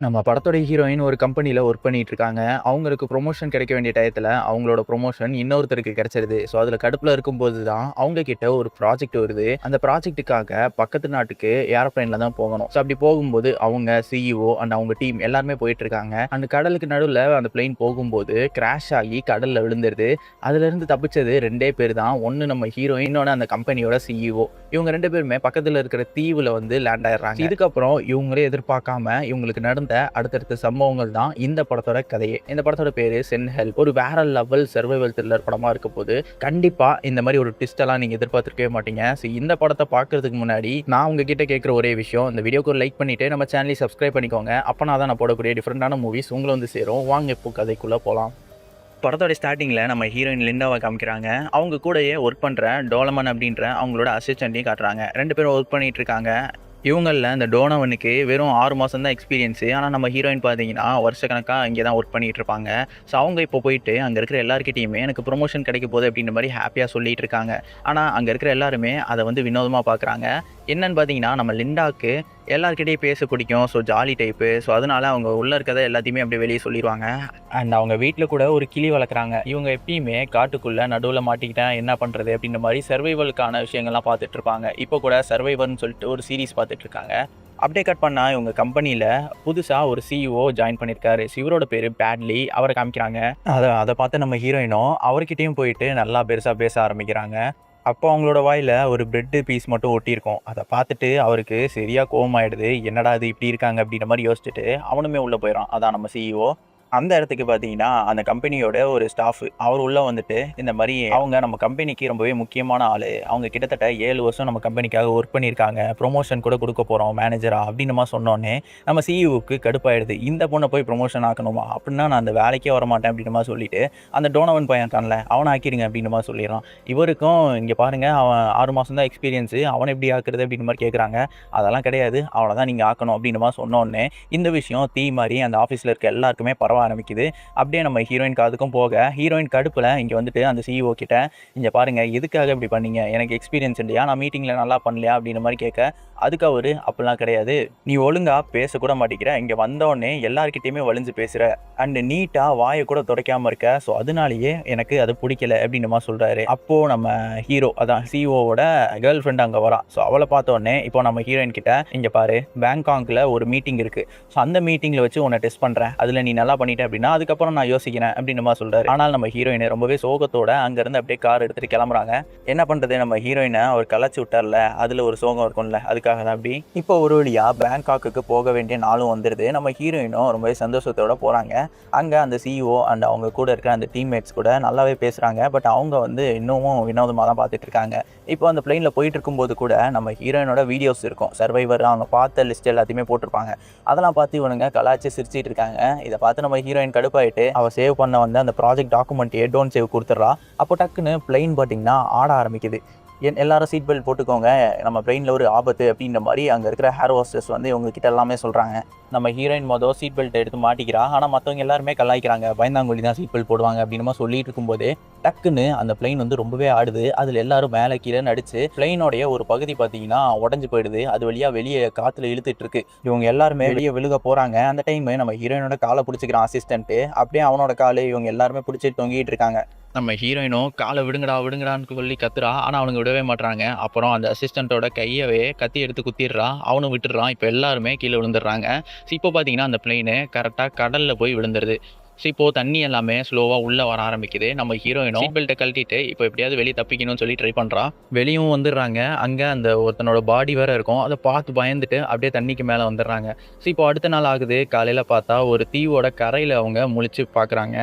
நம்ம படத்தோட ஹீரோயின் ஒரு கம்பெனில ஒர்க் பண்ணிட்டு இருக்காங்க. அவங்களுக்கு புரமோஷன் கிடைக்க வேண்டிய டயத்துல, அவங்களோட புரமோஷன் இன்னொருத்தருக்கு கிடைச்சிருது. ஸோ, அதுல கடுப்புல இருக்கும்போது தான், அவங்க கிட்ட ஒரு ப்ராஜெக்ட் வருது. அந்த ப்ராஜெக்ட்டுக்காக பக்கத்து நாட்டுக்கு ஏரோப்ளேன்ல தான் போகணும். ஸோ, அப்படி போகும்போது அவங்க சிஇஓ அண்ட் அவங்க டீம் எல்லாருமே போயிட்டு இருக்காங்க. அந்த கடலுக்கு நடுவுல அந்த பிளேன் போகும்போது கிராஷ் ஆகி கடல்ல விழுந்துருது. அதுலேருந்து தப்பிச்சது 2 பேர் தான். ஒண்ணு நம்ம ஹீரோயின், இன்னொன்னு அந்த கம்பெனியோட சிஇஓ. இவங்க 2 பேருமே பக்கத்துல இருக்கிற தீவுல வந்து லேண்ட் ஆயிடுறாங்க. இதுக்கப்புறம் இவங்களே எதிர்பார்க்காம இவங்களுக்கு நடந்த அடுத்தடுத்த சம்பவங்கள் தான் இந்த படத்தோட கதையே. இந்த படத்தோட பேரு சென்ட் ஹெல்ப். ஒரு வேற லெவல் சர்வைவல் த்ரில்லர் படமா இருக்க போது. கண்டிப்பா இந்த மாதிரி ஒரு ட்விஸ்ட் எல்லாம் நீங்க எதிர்பார்த்திருக்கவே மாட்டீங்க. ஸோ இந்த படத்தை பார்க்கறதுக்கு முன்னாடி நான் உங்ககிட்ட கேட்குற ஒரே விஷயம், இந்த வீடியோக்கு ஒரு லைக் பண்ணிட்டு நம்ம சேனலை சப்ஸ்கிரைப் பண்ணிக்கோங்க. அப்பனா தான் நான் போடக்கூடிய டிஃப்ரெண்டான மூவிஸ் உங்களை வந்து சேரும். வாங்க இப்போ கதைக்குள்ள போலாம். படத்தோட ஸ்டார்டிங்கில் நம்ம ஹீரோயின் லிண்டாவை காமிக்கிறாங்க. அவங்க கூடயே ஒர்க் பண்ணுற டோலமன் அப்படின்ற அவங்களோட அசிஸ்டண்ட்டையும் காட்டுறாங்க. 2 பேரும் ஒர்க் பண்ணிட்டு இருக்காங்க. இவங்களில் இந்த டோனவனுக்கு வெறும் 6 மாதம் தான் எக்ஸ்பீரியன்ஸு. ஆனால் நம்ம ஹீரோயின் பார்த்தீங்கன்னா வருஷக்கணக்காக இங்கே தான் ஒர்க் பண்ணிகிட்டு இருப்பாங்க. ஸோ அவங்க இப்போ போயிட்டு அங்கே இருக்கிற எல்லாருக்கிட்டையுமே எனக்கு ப்ரொமோஷன் கிடைக்க போகுது அப்படின்ற மாதிரி ஹாப்பியாக சொல்லிகிட்டு இருக்காங்க. ஆனால் அங்கே இருக்கிற எல்லாருமே அதை வந்து வினோதமாக பார்க்குறாங்க. என்னன்னு பார்த்தீங்கன்னா நம்ம லிண்டாவுக்கு எல்லாருக்கிட்டையும் பேச பிடிக்கும். So jolly type. ஸோ அதனால அவங்க உள்ளே இருக்கிறத எல்லாத்தையுமே அப்படியே வெளியே சொல்லிடுவாங்க. அண்ட் அவங்க வீட்டில் கூட ஒரு கிளி வளர்க்குறாங்க. இவங்க எப்பயுமே காட்டுக்குள்ளே நடுவில் மாட்டிக்கிட்டா என்ன பண்ணுறது அப்படின்ற மாதிரி சர்வைவலுக்கான விஷயங்கள்லாம் பார்த்துட்டு இருப்பாங்க. இப்போ கூட சர்வைவர்னு சொல்லிட்டு ஒரு சீரீஸ் பார்த்துட்டு இருக்காங்க. அப்படியே கட் பண்ணால் இவங்க கம்பெனியில் புதுசாக ஒரு சிஇஓ ஜாயின் பண்ணியிருக்காரு. இவரோட பேர் பேட்லி. அவரை காமிக்கிறாங்க. அதை பார்த்து நம்ம ஹீரோயினும் அவர்கிட்டையும் போயிட்டு நல்லா பெருசாக பேச ஆரம்பிக்கிறாங்க. அப்போ அவங்களோட வாயில் ஒரு பிரெட்டு பீஸ் மட்டும் ஒட்டியிருக்கும். அதை பார்த்துட்டு அவருக்கு சரியாக கோவமாயிடுது. என்னடா இது இப்படி இருக்காங்க அப்படின்ற மாதிரி யோசிச்சுட்டு அவனுமே உள்ளே போயிடும். அதான் நம்ம சிஇஓ. அந்த இடத்துக்கு பார்த்தீங்கன்னா அந்த கம்பெனியோட ஒரு ஸ்டாஃப் அவர் உள்ளே வந்துட்டு இந்த மாதிரி அவங்க நம்ம கம்பெனிக்கு ரொம்பவே முக்கியமான ஆள். அவங்க கிட்டத்தட்ட 7 வருஷம் நம்ம கம்பெனிக்காக ஒர்க் பண்ணியிருக்காங்க. ப்ரொமோஷன் கூட கொடுக்க போகிறோம் மேனேஜரா அப்படின்னு மாதிரி சொன்னோன்னே நம்ம சிஇஓக்கு கடுப்பாயிடுது. இந்த பொண்ணை போய் ப்ரொமோஷன் ஆக்கணுமா அப்படின்னா நான் அந்த வேலைக்கே வரமாட்டேன் அப்படின்னு மாதிரி சொல்லிட்டு அந்த டோனவன் பையன் இருக்கான்ல அவனை ஆக்கிடுங்க அப்படின்னு மாதிரி சொல்லிடுறான். இவருக்கும் இங்கே பாருங்கள் அவன் 6 மாதம் தான் எக்ஸ்பீரியன்ஸு, அவனை எப்படி ஆக்குறது அப்படின்னு மாதிரி கேட்குறாங்க. அதெல்லாம் கிடையாது, அவனை தான் நீங்கள் ஆக்கணும் அப்படின்னு மாதிரி சொன்னோன்னே இந்த விஷயம் தீ மாதிரி அந்த ஆஃபீஸில் இருக்க எல்லாருக்குமே பரவ ஆரம்பிக்குது. அப்படியே நம்ம ஹீரோயின் காதுக்கும் போக ஹீரோயின் கடுப்புல இங்க வந்துட்டு அந்த சிஇஓ கிட்ட இங்க பாருங்க எதுக்காக இப்படி பண்ணீங்க, எனக்கு எக்ஸ்பீரியன்ஸ் இல்லையா, நான் மீட்டிங்ல நல்லா பண்ணலையா அப்படின்ற மாதிரி கேட்க அதுக்கு அவரு அப்படிலாம் கிடையாது, நீ ஒழுங்கா பேசக்கூட மாட்டேங்கிற, இங்க வந்தோடனே எல்லார்கிட்டையுமே வலிஞ்சு பேசுற அண்ட் நீட்டா வாயை கூட துடைக்காம இருக்க, ஸோ அதனாலேயே எனக்கு அது பிடிக்கல அப்படின்னு மாதிரி சொல்றாரு. அப்போ நம்ம ஹீரோ அதான் சிஇஓவோட கேர்ள் ஃப்ரெண்ட் அங்கே வரா. ஸோ அவளை பார்த்தோடனே இப்போ நம்ம ஹீரோயின் கிட்ட இங்க பாரு பேங்காக்ல ஒரு மீட்டிங் இருக்கு, ஸோ அந்த மீட்டிங்ல வச்சு உன்னை டெஸ்ட் பண்றேன், அதுல நீ நல்லா பண்ணிட்ட அப்படின்னா அதுக்கப்புறம் நான் யோசிக்கிறேன் அப்படின்னு மாதிரி சொல்றாரு. ஆனால் நம்ம ஹீரோயின் ரொம்பவே சோகத்தோட அங்கிருந்து அப்படியே கார் எடுத்துட்டு கிளம்புறாங்க. என்ன பண்றது, நம்ம ஹீரோயினை அவர் கலாச்சி விட்டார்ல, அதுல ஒரு சோகம் இருக்கும்ல, அதுக்காக தான் அப்படி. இப்போ ஒரு வழியா பேங்காக்கு போக வேண்டிய நாளும் வந்துடுது. நம்ம ஹீரோயினும் ரொம்பவே சந்தோஷத்தோட போறாங்க. அங்க அந்த சிஇஓ அண்ட் அவங்க கூட இருக்கிற அந்த டீம்மேட்ஸ் கூட நல்லாவே பேசுறாங்க. பட் அவங்க வந்து இன்னமும் வினோதமாக தான் பார்த்துட்டு இருக்காங்க. இப்போ அந்த பிளெயின்ல போயிட்டு இருக்கும்போது கூட நம்ம ஹீரோயினோட வீடியோஸ் இருக்கும், சர்வைவர் அவங்க பார்த்த லிஸ்ட் எல்லாத்தையுமே போட்டிருப்பாங்க. அதெல்லாம் பார்த்து இவனுங்க கலாச்சி சிரிச்சிட்டு இருக்காங்க. இதை பார்த்து நம்ம ஹீரோயின் கடுப்பாயிட்டு அவ சேவ் பண்ண வந்து அந்த ப்ராஜெக்ட் டாக்குமெண்ட்டையே டோன்ட் சேவ் கொடுத்துட்றா. அப்போ டக்குன்னு பிளெயின் பார்த்தீங்கன்னா ஆட ஆரம்பிக்குது. எல்லாரும் சீட் பெல்ட் போட்டுக்கோங்க, நம்ம பிளெயினில் ஒரு ஆபத்து அப்படின்ற மாதிரி அங்கே இருக்கிற ஹேர் ஹோஸ்டர்ஸ் வந்து இவங்ககிட்ட எல்லாமே சொல்கிறாங்க. நம்ம ஹீரோயின் மொதல் சீட் பெல்ட் எடுத்து மாட்டிக்கிறா. ஆனால் மற்றவங்க எல்லாருமே கலாய்க்கிறாங்க, பயந்தாங்கொழி தான் சீட் பெல்ட் போடுவாங்க அப்படின்னு சொல்லிட்டு இருக்கும்போது டக்குன்னு அந்த பிளெயின் வந்து ரொம்பவே ஆடுது. அதில் எல்லாரும் மேலே கீழே நடிச்சு பிளெயினோடைய ஒரு பகுதி பார்த்தீங்கன்னா உடஞ்சி போயிடுது. அது வழியாக வெளியே காற்றுல இழுத்துட்டு இருக்கு. இவங்க எல்லாருமே வெளியே விழுக போகிறாங்க. அந்த டைம் நம்ம ஹீரோயினோட காலை பிடிச்சிக்கிறான் அசிஸ்டன்ட்டு. அப்படியே அவனோட காலை இவங்க எல்லாருமே பிடிச்சிட்டு தொங்கிட்டு இருக்காங்க. நம்ம ஹீரோயினும் காலை விடுங்கடா விடுங்கடான்னு சொல்லி கத்துறா. ஆனால் அவனுங்க விடவே மாட்டாங்க. அப்புறம் அந்த அசிஸ்டண்ட்டோட கையவே கத்தி எடுத்து குத்திடுறா. அவனும் விட்டுடுறான். இப்போ எல்லாருமே கீழே விழுந்துடுறாங்க. ஸோ இப்போ பார்த்தீங்கன்னா அந்த பிளெயின் கரெக்டாக கடலில் போய் விழுந்துருது. ஸோ இப்போது தண்ணி எல்லாமே ஸ்லோவாக உள்ளே வர ஆரம்பிக்குது. நம்ம ஹீரோயினும் சீட் பெல்ட்டை கழட்டிட்டு இப்போ எப்படியாவது வெளியே தப்பிக்கணும்னு சொல்லி ட்ரை பண்ணுறா. வெளியும் வந்துடுறாங்க. அங்கே அந்த ஒருத்தனோட பாடி வேறு இருக்கும். அதை பார்த்து பயந்துட்டு அப்படியே தண்ணிக்கு மேலே வந்துடுறாங்க. ஸோ இப்போ அடுத்த நாள் ஆகுது. காலையில் பார்த்தா ஒரு தீவோட கரையில் அவங்க முழிச்சு பார்க்குறாங்க.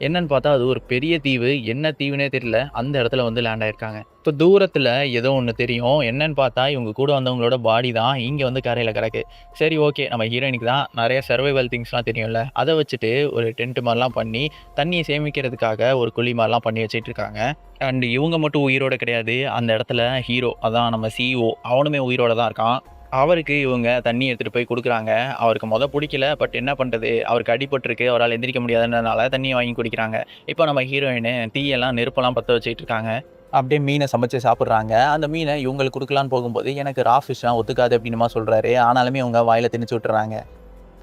என்னன்னு பார்த்தா அது ஒரு பெரிய தீவு. என்ன தீவுனே தெரியல. அந்த இடத்துல வந்து லேண்ட் ஆயிருக்காங்க. இப்போ தூரத்தில் ஏதோ ஒன்று தெரியும். என்னன்னு பார்த்தா இவங்க கூட வந்தவங்களோட பாடி தான் இங்கே வந்து கரையில் கிடக்கு. சரி ஓகே, நம்ம ஹீரோயினுக்கு தான் நிறைய சர்வைவல் திங்ஸ்லாம் தெரியும்ல, அதை வச்சுட்டு ஒரு டென்ட் மாதிரிலாம் பண்ணி தண்ணியை சேமிக்கிறதுக்காக ஒரு குழி மாதிரிலாம் பண்ணி வச்சுட்டு இருக்காங்க. அண்ட் இவங்க மட்டும் உயிரோட கிடையாது. அந்த இடத்துல ஹீரோ அதான் நம்ம சிஇஓ அவனுமே உயிரோட தான் இருக்கான். அவருக்கு இவங்க தண்ணி எடுத்துகிட்டு போய் கொடுக்குறாங்க. அவருக்கு பிடிக்கல. பட் என்ன பண்ணுறது, அவருக்கு அடிபட்டிருக்கு, அவரால் எந்திரிக்க முடியாதுன்றதுனால தண்ணியை வாங்கி குடிக்கிறாங்க. இப்போ நம்ம ஹீரோயின் தீயெல்லாம் நெருப்பெல்லாம் பற்ற வச்சுட்டு இருக்காங்க. அப்படியே மீனை சமைச்சு சாப்பிட்றாங்க. அந்த மீனை இவங்களுக்கு கொடுக்கலான்னு போகும்போது எனக்கு ரா ஃபிஷ்லாம் ஒத்துக்காது அப்படின்னு சொல்கிறாரு. ஆனாலுமே இவங்க வாயில் திணிச்சு விட்டுறாங்க.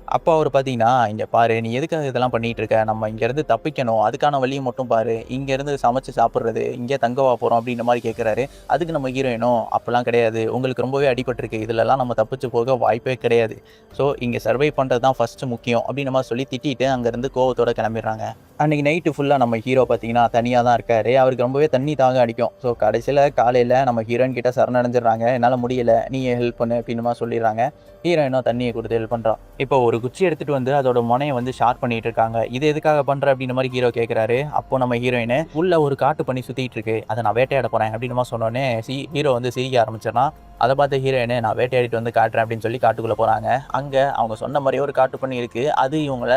அப்போ அவரு பார்த்தீங்கன்னா, "இங்க பாரு, நீ எதுக்காக இதெல்லாம் பண்ணிட்டு இருக்க? நம்ம இங்கேருந்து தப்பிக்கணும். அதுக்கான வழிய மட்டும் பாரு. இங்கேருந்து சமைச்சு சாப்பிடுறது, இங்கே தங்கவா போறோம்?" அப்படின்ற மாரி கேட்குறாரு. அதுக்கு நம்ம ஹீரோயினும், "அப்பலாம் கிடையாது. உங்களுக்கு ரொம்பவே அடிபட்டுருக்கு. இதுலலாம் நம்ம தப்பிச்சு போக வாய்ப்பே கிடையாது. ஸோ இங்க சர்வை பண்றது தான் ஃபர்ஸ்ட்டு முக்கியம்." அப்படின்ற மாரி சொல்லி திட்டிட்டு அங்கேருந்து கோவத்தோட கிளம்பிடுறாங்க. அன்னைக்கு நைட்டு ஃபுல்லா நம்ம ஹீரோ பார்த்தீங்கன்னா, தனியா தான் இருக்காரு. அவருக்கு ரொம்பவே தண்ணி தாகம் அடிக்கும். ஸோ கடைசியில காலையில நம்ம ஹீரோயின் கிட்ட சரணடைஞ்சிடுறாங்க. "என்னால முடியல. நீயே ஹெல்ப் பண்ணு." அப்படின்ற மாரி சொல்லிடுறாங்க. ஹீரோயினும் தண்ணிய குடுத்து ஹெல்ப் பண்றா. இப்போ ஒரு குச்சி எடுத்துட்டு வந்து அதோட மொனைய வந்து ஷார்ப் பண்ணிட்டு இருக்காங்க. "இது எதுக்காக பண்ற?" அப்படின்ற மாரி ஹீரோ கேட்குறாரு. அப்போ நம்ம ஹீரோயின், "உள்ள ஒரு காட்டு பன்னி சுத்திட்டு இருக்கு. அத நான் வேட்டையாட போறேன்." அப்படின்ற மாரி சொன்னோனே ஹீரோ வந்து சிரிக்க ஆரம்பிச்சிடுறான். அத பார்த்த ஹீரோயின், "நான் வேட்டையாடிட்டு வந்து காட்டுறேன்." அப்படின்னு சொல்லி காட்டுக்குள்ள போறாங்க. அங்க அவங்க சொன்ன மாரியே ஒரு காட்டு பன்னி இருக்கு. அது இவங்கள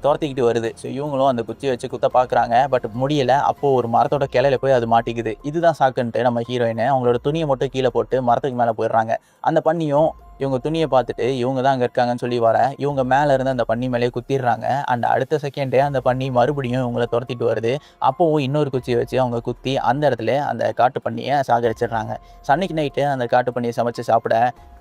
தொரத்திக்கிட்டு வருது. ஸோ இவங்களும் அந்த குச்சிய வச்சு குத்த பார்க்குறாங்க. பட் முடியல. அப்போ ஒரு மரத்தோட கிளையில போய் அது மாட்டிக்குது. இதுதான் சாக்குன்ட்டு நம்ம ஹீரோயின் அவங்களோட துணிய மட்டும் கீழ போட்டு மரத்துக்கு மேல போயிடுறாங்க. அந்த பன்னியும் இவங்க துணிய பார்த்துட்டு இவங்க தான் அங்க இருக்காங்கன்னு சொல்லி இவங்க மேல இருந்து அந்த பன்னி மேலயே குத்திடுறாங்க. அண்ட் அடுத்த செகண்டே அந்த பன்னி மறுபடியும் இவங்கள தொரத்திட்டு வருது. அப்பவும் இன்னொரு குச்சிய வச்சு அவங்க குத்தி அந்த இடத்துலயே அந்த காட்டு பன்னிய சாகடிச்சிடுறாங்க. அன்னைக்கு நைட்டு அந்த காட்டு பன்னிய சமைச்சு சாப்பிட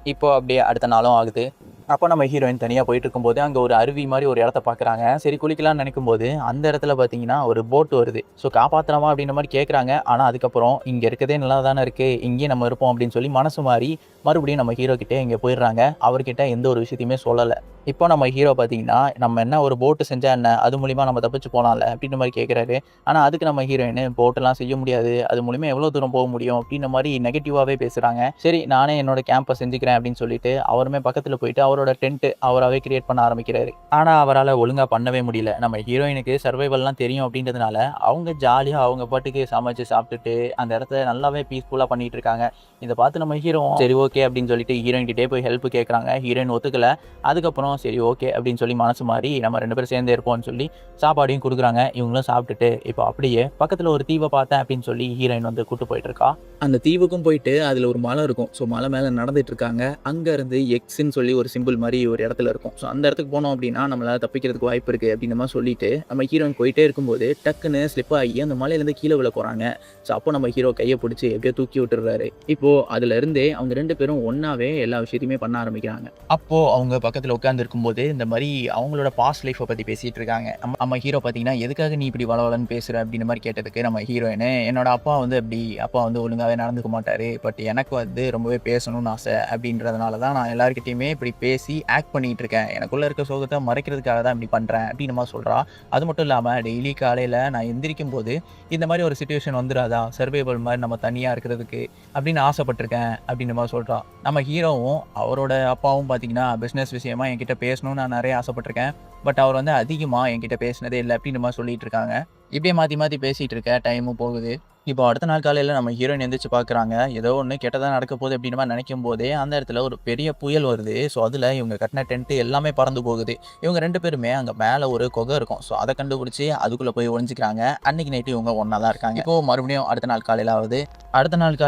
இப்போ அப்படியே அடுத்த நாளும் ஆகுது. அப்போ நம்ம ஹீரோயின் தனியா போயிட்டு இருக்கும்போது, அங்க ஒரு அருவி மாரி ஒரு இடத்த பார்க்குறாங்க. சரி குளிக்கலாம்னு நெனைக்கும்போது, அந்த இடத்துல பார்த்தீங்கன்னா, ஒரு போட் வருது. ஸோ காப்பாத்தலாமா அப்படின்ற மாரி கேட்குறாங்க. ஆனா அதுக்கப்புறம், "இங்க இருக்கதே நல்லா தானே இருக்கு. இங்கேயே நம்ம இருப்போம்." அப்படின்னு சொல்லி மனசு மாறி, மறுபடியும் நம்ம ஹீரோ கிட்ட இங்க போயிடுறாங்க. அவர்கிட்ட எந்த ஒரு விஷயத்தையுமே சொல்லல. இப்போ நம்ம ஹீரோ பார்த்தீங்கன்னா, "நம்ம என்ன ஒரு போட் செஞ்சா என்ன? அது மூலியமா நம்ம தப்பிச்சு போலாம்ல." அப்படின்ற மாரி கேட்குறாரு. ஆனா அதுக்கு நம்ம ஹீரோயின், "போட்டெல்லாம் செய்ய முடியாது. அது மூலியமா எவ்வளோ தூரம் போக முடியும்?" அப்படின்ற மாரி நெகட்டிவாவே பேசுறாங்க. சரி நானே என்னோட கேம்ப செஞ்சுக்கிறேன் அப்படின்னு சொல்லிட்டு, அவருமே பக்கத்துல போயிட்டு அவரோட டென்ட் அவராவே கிரியேட் பண்ண ஆரம்பிக்கிறாரு. ஆனா அவரால ஒழுங்கா பண்ணவே முடியல. நம்ம ஹீரோயினுக்கு சர்வைவல்லாம் தெரியும் அப்படின்றதுனால, அவங்க ஜாலியா அவங்க பாட்டுக்கு சமைச்சு சாப்பிட்டுட்டு, அந்த இடத்த நல்லாவே பீஸ்ஃபுல்லா பண்ணிட்டு இருக்காங்க. இத பார்த்து நம்ம ஹீரோவும், சரி ஓகே அப்படின்னு சொல்லிட்டு ஹீரோயின் கிட்டயே போய் ஹெல்ப் கேட்குறாங்க. ஹீரோயின் ஒத்துக்கல. அதுக்கப்புறம் சரி ஓகே அப்படின்னு சொல்லி மனசு மாறி, நம்ம 2 பேரும் சேர்ந்தே இருப்போம்னு சொல்லி சாப்பாடையும் குடுக்குறாங்க. இவங்களும் சாப்பிட்டுட்டு, இப்போ அப்படியே பக்கத்துல ஒரு தீவ பார்த்தேன் அப்படின்னு சொல்லி ஹீரோயின் வந்து கூட்டு போயிட்டு இருக்கா. அந்த தீவுக்கும் போயிட்டு அதுல ஒரு மலை இருக்கும். ஸோ மலை மேல நடந்துட்டு இருக்காங்க. அங்க இருந்து எக்ஸ்ன்னு சொல்லி ஒரு சிம்பிள் மாரி ஒரு இடத்துல இருக்கும். ஸோ அந்த இடத்துக்கு போனோம் அப்படின்னா, நம்மளால தப்பிக்கிறதுக்கு வாய்ப்பு இருக்கு அப்படின்ற மாரி சொல்லிட்டு, நம்ம ஹீரோயின் போயிட்டே இருக்கும்போது டக்குன்னு ஸ்லிப் ஆகி அந்த மலையிலேருந்து கீழ விழ போறாங்க. ஸோ அப்போ நம்ம ஹீரோ கைய புடிச்சு எப்படியோ தூக்கி விட்டுர்றாரு. இப்போ அதுல இருந்தே அவங்க 2 பேரும் ஒண்ணாவே எல்லா விஷயத்தையுமே பண்ண ஆரம்பிக்கிறாங்க. அப்போ அவங்க பக்கத்துல உட்கார்ந்து இருக்கும்போது, இந்த மாரி அவங்களோட பாஸ்ட் லைஃப்ப பத்தி பேசிட்டு இருக்காங்க. நம்ம ஹீரோ பார்த்தீங்கன்னா, "எதுக்காக நீ இப்படி வளவளன்னு பேசுற?" அப்படின்ற மாரி கேட்டதுக்கு நம்ம ஹீரோயின், "என்னோட அப்பா வந்து அப்படி அப்பா வந்து ஒழுங்காவே நடந்துக்க மாட்டாரு. பட் எனக்கு வந்து ரொம்பவே பேசணும்னு ஆசை. அப்படின்றதுனால தான் நான் எல்லார்கிட்டயுமே இப்படி பேசி ஆக்ட் பண்ணிட்டு இருக்கேன். எனக்குள்ள இருக்க சோகத்த மறைக்கிறதுக்காக தான் இப்படி பண்றேன்." அப்படின்ற மாரி சொல்றா. அது மட்டும் இல்லாம டெய்லி காலையில நான் எந்திரிக்கும்போது, இந்த மாரி ஒரு சிச்சுவேஷன் வந்துராதா? சர்வைவல் மாரி நம்ம தனியா இருக்கிறதுக்கு அப்படின்னு ஆசைப்பட்டுருக்கேன் அப்படின்ற மாரி சொல்றா. நம்ம ஹீரோவும் அவரோட அப்பாவும் பார்த்தீங்கன்னா, பிசினஸ் விஷயமா என்கிட்ட பேசணும்னு நான் நெறைய ஆசைப்பட்டுருக்கேன். பட் அவர் வந்து அதிகமா என்கிட்ட பேசினதே இல்ல அப்படின்ற மாரி சொல்லிட்டு இருக்காங்க. இப்படியே மாத்தி மாத்தி பேசிட்டு இருக்க டைமும் போகுது. இப்போ அடுத்த நாள் காலையில நம்ம ஹீரோயின் எந்திரிச்சு பார்க்குறாங்க. ஏதோ ஒண்ணு கெட்டதா நடக்க போகுது அப்படின்ற மாரி நெனைக்கும் போதே, அந்த இடத்துல ஒரு பெரிய புயல் வருது. ஸோ அதுல இவங்க கட்டின டென்ட் எல்லாமே பறந்து போகுது. இவங்க 2 பேருமே அங்க மேல ஒரு குகை இருக்கும். ஸோ அத கண்டுபிடிச்சு அதுக்குள்ள போய் ஒளிஞ்சுக்கிறாங்க. அன்னைக்கு நைட்டு இவங்க ஒண்ணா தான் இருக்காங்க. இப்போ மறுபடியும் அடுத்த நாள் காலையில ஆகுது. அடுத்த நாள்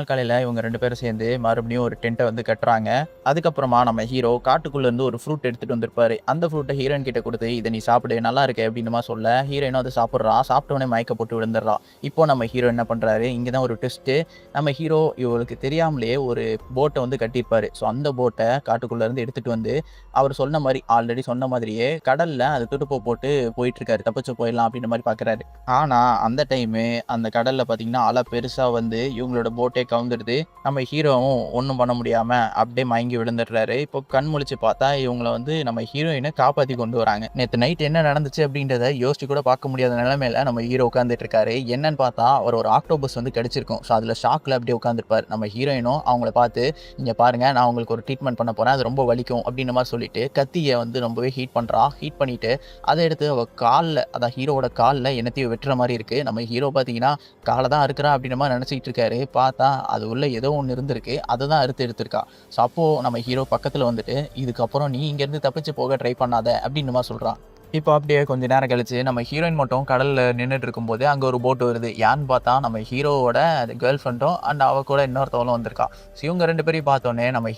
காலையில இவங்க 2 பேரும் சேர்ந்து மறுபடியும் ஒரு டென்ட்ட வந்து கட்டுறாங்க. அதுக்கப்புறமா நம்ம ஹீரோ காட்டுக்குள்ள இருந்து ஒரு ஃப்ரூட் எடுத்துட்டு வந்திருப்பாரு. அந்த ஃப்ரூட்ட ஹீரோயின் கிட்ட குடுத்து, "இத நீ சாப்பிடு. நல்லா இருக்கு." அப்படின்ற மாரி சொல்ல, ஹீரோயினும் அத சாப்பிடுறா. சாப்பிட்ட உடனே மயக்கம் போட்டு விழுந்துடுறா. இப்போ நம்ம ஹீரோ என்ன பண்றாரு, இங்க தான் ஒரு ட்விஸ்ட்டு. நம்ம ஹீரோ இவருக்கு தெரியாமலேயே ஒரு போட்ட வந்து கட்டியிருப்பாரு. ஸோ அந்த போட்ட காட்டுக்குள்ள இருந்து எடுத்துட்டு வந்து, அவர் சொன்ன மாரி ஆல்ரெடி சொன்ன மாதிரியே கடல்ல அது துடுப்ப போட்டு போயிட்டு இருக்காரு. தப்பிச்சு போயிடலாம் அப்படின்ற மாரி பார்க்குறாரு. ஆனா அந்த டைமு அந்த கடல்ல பார்த்தீங்கன்னா, அலை பெருசா வந்து இவங்களோட போட்டே கவுந்துடுது. நம்ம ஹீரோவும் ஒண்ணும் பண்ண முடியாம அப்படியே மயங்கி விழுந்துடுறாரு. இப்போ கண் முழிச்சு பார்த்தா, இவங்கள வந்து நம்ம ஹீரோயின காப்பாத்தி கொண்டு வராங்க. நேத்து நைட் என்ன நடந்துச்சு அப்படின்றத யோசிச்சு கூட பார்க்க முடியாத நிலைமையில நம்ம ஹீரோ உட்கார்ந்துட்டு இருக்காரு. என்னன்னு பார்த்தா, அவர் ஒரு ஆக்டோபஸ் வந்து கடிச்சிருக்கும். ஸோ அதுல ஷாக்ல அப்படியே உட்கார்ந்திருப்பாரு. நம்ம ஹீரோயினும் அவங்கள பார்த்து, "இங்க பாருங்க, நான் உங்களுக்கு ஒரு ட்ரீட்மெண்ட் பண்ண போறேன். அது ரொம்ப வலிக்கும்." அப்படின்ற மாரி சொல்லிட்டு கத்திய வந்து ரொம்பவே ஹீட் பண்றா. ஹீட் பண்ணிட்டு அத எடுத்து அவ கால்ல, அதான் ஹீரோவோட கால்ல என்னத்தையோ வெட்டுற மாரி இருக்கு. நம்ம ஹீரோ பார்த்தீங்கன்னா, கால தான் அறுக்குறா அப்படின்ற மாரி நெனச்சுக்கிட்டு இருக்காரு. பார்த்தா அது உள்ள ஏதோ ஒண்ணு இருந்திருக்கு. அத தான் அறுத்து எடுத்திருக்கா. ஸோ அப்போ நம்ம ஹீரோ பக்கத்துல வந்துட்டு, "இதுக்கப்புறம் நீ இங்கேருந்து தப்பிச்சு போக ட்ரை பண்ணாத." அப்படின்ற மாரி சொல்றான். இப்போ அப்படியே கொஞ்ச நேரம் கழிச்சு நம்ம ஹீரோயின் மட்டும் கடல்ல நின்னுட்டு இருக்கும்போது, அங்க ஒரு போட் வருது. யாருன்னு பார்த்தா நம்ம ஹீரோவோட கேர்ள் ஃப்ரெண்டும் அண்ட் அவ கூட இன்னொருத்தவளும் வந்திருக்கா. ஸோ இவங்க 2 பேரையும் பார்த்தோனே நம்ம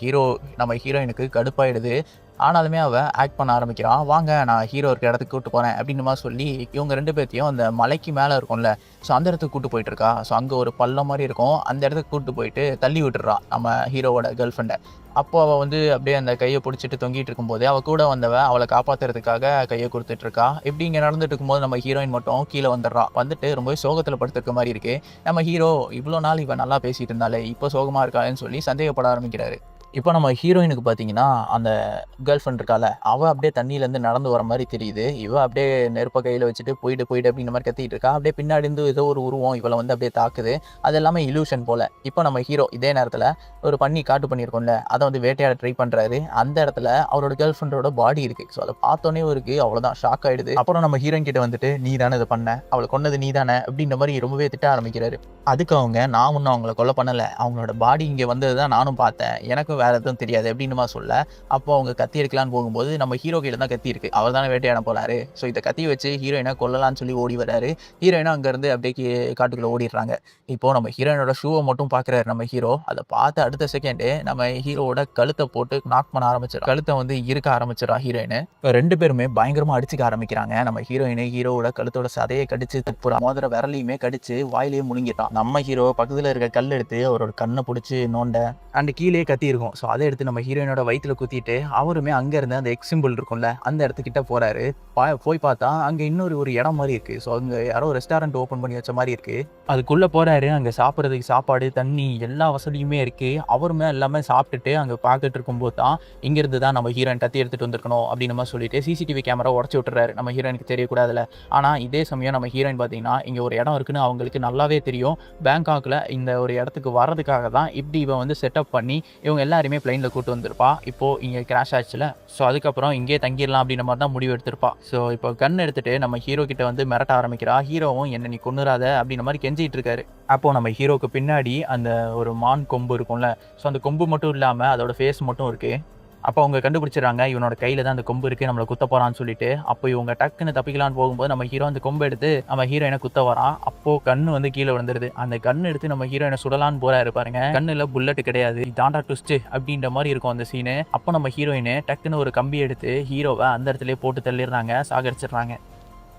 ஹீரோயினுக்கு கடுப்பாயிடுது. ஆனாலுமே அவ ஆக்ட் பண்ண ஆரம்பிக்கிறா. "வாங்க நான் ஹீரோ இருக்க இடத்துக்கு கூட்டு போறேன்" அப்படின்னு மாரி சொல்லி இவங்க 2 பேத்தையும் அந்த மலைக்கு மேல இருக்கும்ல, ஸோ அந்த இடத்துக்கு கூட்டு போயிட்டு இருக்கா. ஸோ அங்க ஒரு பள்ளம் மாரி இருக்கும். அந்த இடத்துக்கு கூட்டு போயிட்டு தள்ளி விட்டுர்றா நம்ம ஹீரோவோட கேர்ள் ஃப்ரெண்ட. அப்போ அவ வந்து அப்படியே அந்த கைய புடிச்சிட்டு தொங்கிட்டு இருக்கும்போதே, அவ கூட வந்தவ அவள காப்பாத்துறதுக்காக கைய குடுத்துட்டு இருக்கா. இப்படி இங்க நடந்துட்டு இருக்கும்போது நம்ம ஹீரோயின் மட்டும் கீழ வந்துர்றா. வந்துட்டு ரொம்பவே சோகத்துல படுத்திருக்க மாரி இருக்கு. நம்ம ஹீரோ இவ்ளோ நாள் இவ நல்லா பேசிட்டு இருந்தாளே, இப்போ சோகமா இருக்காளேன்னு சொல்லி சந்தேகப்பட ஆரம்பிக்கிறாரு. இப்போ நம்ம ஹீரோயினுக்கு பார்த்தீங்கன்னா, அந்த கேர்ள் ஃப்ரெண்ட் இருக்கால்ல, அவ அப்படியே தண்ணீலேருந்து நடந்து வர மாரி தெரியுது. இவ அப்படியே நெருப்ப கையில வச்சுட்டு போயிடு, போயிடு அப்படின்ற மாரி கத்திட்டு இருக்கா. அப்படியே பின்னாடி இருந்து ஏதோ ஒரு உருவம் இவள வந்து அப்படியே தாக்குது. அது எல்லாமே இல்யூஷன் போல. இப்போ நம்ம ஹீரோ இதே நேரத்தில ஒரு பன்னி காட்டு பன்னி இருக்கும்ல, அத வந்து வேட்டையாட ட்ரை பண்றாரு. அந்த இடத்துல அவரோட கேர்ள் ஃப்ரெண்டோட பாடி இருக்கு. ஸோ அத பார்த்தோனே இவருக்கு அவ்வளோதான் ஷாக் ஆயிடுது. அப்புறம் நம்ம ஹீரோயின் கிட்ட வந்துட்டு, "நீ தானே இத பண்ண? அவள கொன்னது நீ தானே?" அப்படின்ற மாரி ரொம்பவே திட்ட ஆரம்பிக்கிறாரு. அதுக்கு அவங்க, "நான் ஒண்ணும் அவங்கள கொலை பண்ணல. அவங்களோட பாடி இங்க வந்தது தான் நானும் பார்த்தேன். எனக்கும் வேற எதுவும் தெரியாது" அப்படின்னு சொல்ல, அப்போ அவங்க கத்தி எடுக்கலான்னு போகும்போது, நம்ம ஹீரோ கையில தான் கத்தி இருக்கு. அவர் தானே வேட்டையாட போறாரு. ஸோ இத கத்திய வச்சு ஹீரோயின கொல்லலான்னு சொல்லி ஓடி வராரு. ஹீரோயினும் அங்கருந்து அப்படியே காட்டுக்குள்ள ஓடிடுறாங்க. இப்போ நம்ம ஹீரோயினோட ஷூவ மட்டும் பார்க்குறாரு நம்ம ஹீரோ. அத பார்த்த அடுத்த செகண்டே நம்ம ஹீரோவோட கழுத்த போட்டு நாக் பண்ண ஆரம்பிச்சுர்றா. கழுத்த வந்து இறுக்க ஆரம்பிச்சுர்றா ஹீரோயினு. 2 பேருமே பயங்கரமா அடிச்சுக்க ஆரம்பிக்கிறாங்க. நம்ம ஹீரோயினு ஹீரோவோட கழுத்தோட சதைய கடிச்சு துப்புறா. மோதிர விரலையுமே கடிச்சு வாயிலேயே முழுங்கிட்டான். நம்ம ஹீரோ பக்கத்துல இருக்க கல் எடுத்து அவரோட கண்ண புடிச்சு நோண்ட, அண்ட் கீழயே கத்தி இருக்கும். ஸோ அத எடுத்து நம்ம ஹீரோயினோட வயித்துல குத்திட்டு, அவருமே அங்க இருந்து அந்த எக்ஸ் சிம்பல் இருக்கும்ல, அந்த இடத்துக்கிட்ட போறாரு. போய் பார்த்தா அங்க இன்னொரு ஒரு இடம் மாரி இருக்கு. ஸோ அங்க யாரோ ரெஸ்டாரண்ட் ஓப்பன் பண்ணி வச்ச மாரி இருக்கு. அதுக்குள்ள போறாரு. அங்க சாப்பிடுறதுக்கு சாப்பாடு, தண்ணி எல்லா வசதியுமே இருக்கு. அவருமே எல்லாமே சாப்பிட்டுட்டு அங்க பார்த்துட்டு இருக்கும்போது தான், இங்கிருந்து தான் நம்ம ஹீரோயின் கத்தி எடுத்துட்டு வந்திருக்கணும் அப்படின்னு மாரி சொல்லிட்டு சிசிடிவி கேமரா உடைச்சு விட்டுறாரு. நம்ம ஹீரோயினுக்கு தெரியக்கூடாதுல்ல. ஆனா இதே சமயம் நம்ம ஹீரோயின் பார்த்தீங்கன்னா, இங்க ஒரு இடம் இருக்குன்னு அவங்களுக்கு நல்லாவே தெரியும். பேங்காக்ல இந்த ஒரு இடத்துக்கு வர்றதுக்காக தான் இப்படி இவ வந்து செட்டப் பண்ணி இவங்க எல்லாரையுமே பிளைன்ல கூட்டு வந்திருப்பா. இப்போ இங்க கிராஷ் ஆச்சுல. ஸோ அதுக்கப்புறம் இங்கேயே தங்கிடலாம் அப்படின்ற மாரி தான் முடிவு எடுத்திருப்பா. ஸோ இப்போ கன் எடுத்துட்டு நம்ம ஹீரோ கிட்ட வந்து மிரட்ட ஆரம்பிக்கிறா. ஹீரோவும் என்ன நீ கொன்னுறாத அப்படின்ற மாரி கெஞ்சிட்டு இருக்காரு. அப்போ நம்ம ஹீரோக்கு பின்னாடி அந்த ஒரு மான் கொம்பு இருக்கும்ல. ஸோ அந்த கொம்பு மட்டும் இல்லாம அதோட ஃபேஸ் மட்டும் இருக்கு. அப்போ அவங்க கண்டுபிடிச்சிடுறாங்க, இவனோட கையில தான் அந்த கொம்பு இருக்கு, நம்மள குத்த போறான்னு சொல்லிட்டு. அப்போ இவங்க டக்குன்னு தப்பிக்கலான்னு போகும்போது நம்ம ஹீரோ அந்த கொம்பு எடுத்து நம்ம ஹீரோயின குத்த வரான். அப்போ கன்னு வந்து கீழ விழுந்துருது. அந்த கன் எடுத்து நம்ம ஹீரோயின சுடலான்னு போறாரு பாருங்க. கன்னுல புல்லட் கிடையாது. இதாண்டா ட்விஸ்ட் அப்படின்ற மாரி இருக்கும் அந்த சீனு. அப்போ நம்ம ஹீரோயின் டக்குன்னு ஒரு கம்பி எடுத்து ஹீரோவ அந்த இடத்துலயே போட்டு தள்ளிடுறாங்க, சாகடிச்சிடுறாங்க.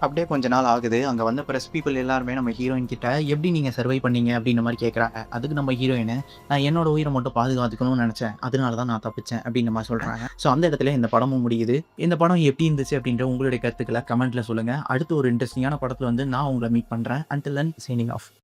அப்படியே கொஞ்ச நாள் ஆகுது. அங்க வந்த பிரஸ் பீப்பிள் எல்லாருமே நம்ம ஹீரோயின் கிட்ட, "எப்படி நீங்க சர்வை பண்ணீங்க?" அப்படின்ற மாரி கேட்கறாங்க. அதுக்கு நம்ம ஹீரோயின், "நான் என்னோட உயிர மட்டும் பாதுகாத்துக்கணும்னு நெனச்சேன். அதனால தான் நான் தப்பிச்சேன்" அப்படின்ற மாரி சொல்றாங்க. ஸோ அந்த இடத்துல இந்த படமும் முடியுது. இந்த படம் எப்படி இருந்துச்சு அப்படின்ற உங்களுடைய கருத்துக்கள கமெண்ட்ல சொல்லுங்க. அடுத்து ஒரு இன்ட்ரஸ்டிங்கான படத்துல வந்து நான் உங்கள மீட் பண்றேன். Until then signing off.